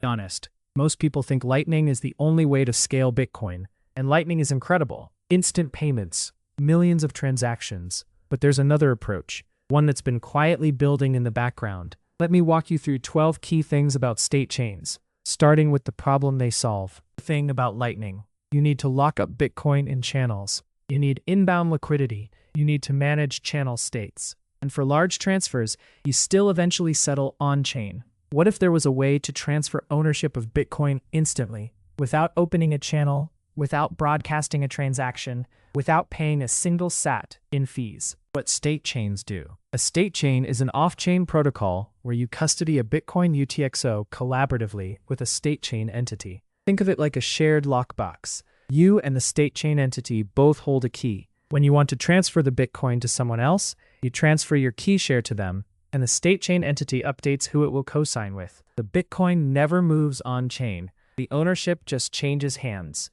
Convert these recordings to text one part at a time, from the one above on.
Honest, most people think Lightning is the only way to scale Bitcoin, and Lightning is incredible. Instant payments, millions of transactions. But there's another approach, one that's been quietly building in the background. Let me walk you through 12 key things about Statechains, starting with the problem they solve. The thing about Lightning: you need to lock up Bitcoin in channels. You need inbound liquidity. You need to manage channel states. And for large transfers, you still eventually settle on-chain. What if there was a way to transfer ownership of Bitcoin instantly, without opening a channel, without broadcasting a transaction, without paying a single sat in fees? What Statechains do. A Statechain is an off-chain protocol where you custody a Bitcoin UTXO collaboratively with a Statechain entity. Think of it like a shared lockbox. You and the Statechain entity both hold a key. When you want to transfer the Bitcoin to someone else, you transfer your key share to them, and the Statechain entity updates who it will co-sign with. The Bitcoin never moves on-chain. The ownership just changes hands.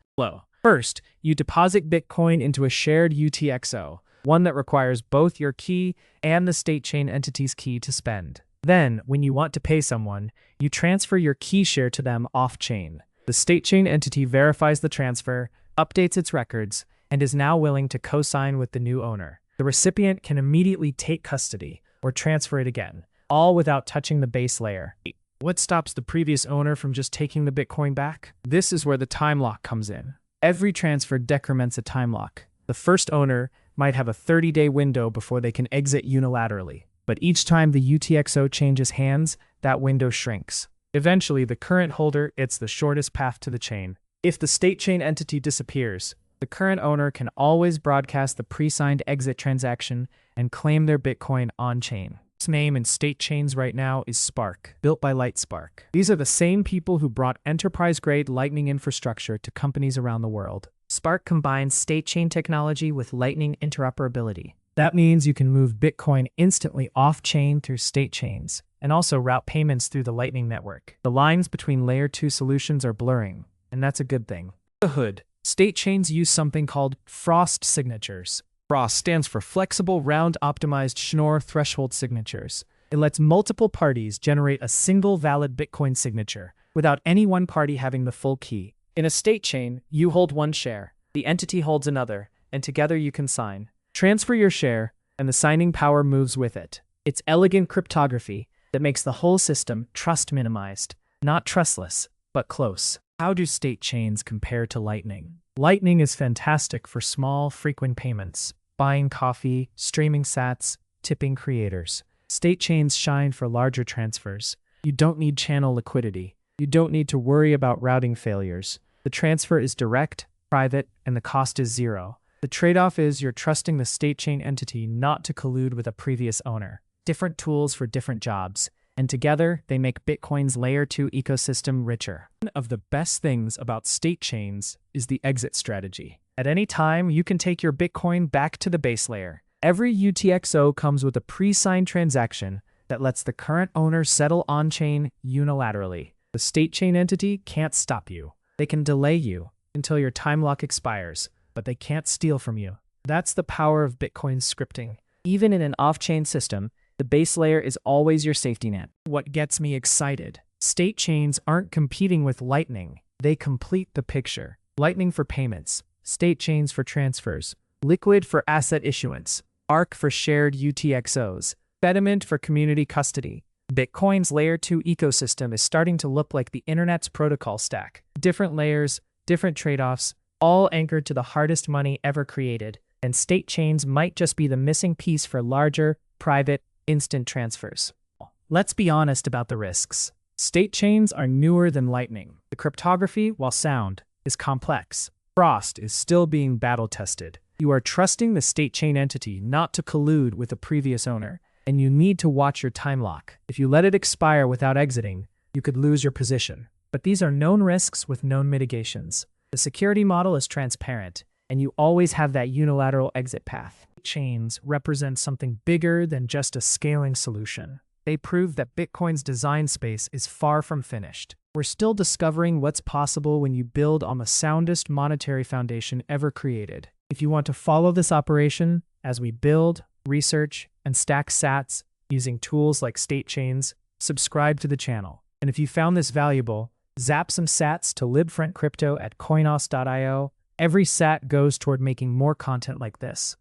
First, you deposit Bitcoin into a shared UTXO, one that requires both your key and the Statechain entity's key to spend. Then, when you want to pay someone, you transfer your key share to them off-chain. The Statechain entity verifies the transfer, updates its records, and is now willing to co-sign with the new owner. The recipient can immediately take custody or transfer it again, all without touching the base layer. What stops the previous owner from just taking the Bitcoin back? This is where the time lock comes in. Every transfer decrements a time lock. The first owner might have a 30-day window before they can exit unilaterally, but each time the UTXO changes hands, that window shrinks. Eventually, the current holder gets the shortest path to the chain. If the Statechain entity disappears, the current owner can always broadcast the pre-signed exit transaction and claim their Bitcoin on-chain. Its name in Statechains right now is Spark, built by LightSpark. These are the same people who brought enterprise-grade Lightning infrastructure to companies around the world. Spark combines Statechain technology with Lightning interoperability. That means you can move Bitcoin instantly off-chain through Statechains, and also route payments through the Lightning network. The lines between Layer 2 solutions are blurring, and that's a good thing. The hood. Statechains use something called Frost signatures. Frost stands for Flexible Round Optimized Schnorr Threshold Signatures. It lets multiple parties generate a single valid Bitcoin signature, without any one party having the full key. In a Statechain, you hold one share, the entity holds another, and together you can sign. Transfer your share, and the signing power moves with it. It's elegant cryptography that makes the whole system trust-minimized. Not trustless, but close. How do Statechains compare to Lightning? Lightning is fantastic for small, frequent payments, buying coffee, streaming sats, tipping creators. Statechains shine for larger transfers. You don't need channel liquidity. You don't need to worry about routing failures. The transfer is direct, private, and the cost is zero. The trade-off is you're trusting the Statechain entity not to collude with a previous owner. Different tools for different jobs, and together they make Bitcoin's Layer 2 ecosystem richer. One of the best things about Statechains is the exit strategy. At any time, you can take your Bitcoin back to the base layer. Every UTXO comes with a pre-signed transaction that lets the current owner settle on-chain unilaterally. The Statechain entity can't stop you. They can delay you until your time lock expires, but they can't steal from you. That's the power of Bitcoin's scripting. Even in an off-chain system, the base layer is always your safety net. What gets me excited? Statechains aren't competing with Lightning. They complete the picture. Lightning for payments, Statechains for transfers, Liquid for asset issuance, Arc for shared UTXOs, Fediment for community custody. Bitcoin's Layer 2 ecosystem is starting to look like the internet's protocol stack. Different layers, different trade-offs, all anchored to the hardest money ever created. And Statechains might just be the missing piece for larger, private, instant transfers. Let's be honest about the risks. Statechains are newer than Lightning. The cryptography, while sound, is complex. Frost is still being battle-tested. You are trusting the Statechain entity not to collude with the previous owner, and you need to watch your time lock. If you let it expire without exiting, you could lose your position. But these are known risks with known mitigations. The security model is transparent, and you always have that unilateral exit path. Chains represent something bigger than just a scaling solution. They prove that Bitcoin's design space is far from finished. We're still discovering what's possible when you build on the soundest monetary foundation ever created. If you want to follow this operation as we build, research, and stack sats using tools like Statechains, subscribe to the channel. And if you found this valuable, Zap some sats to libfront crypto at coinos.io. Every sat goes toward making more content like this.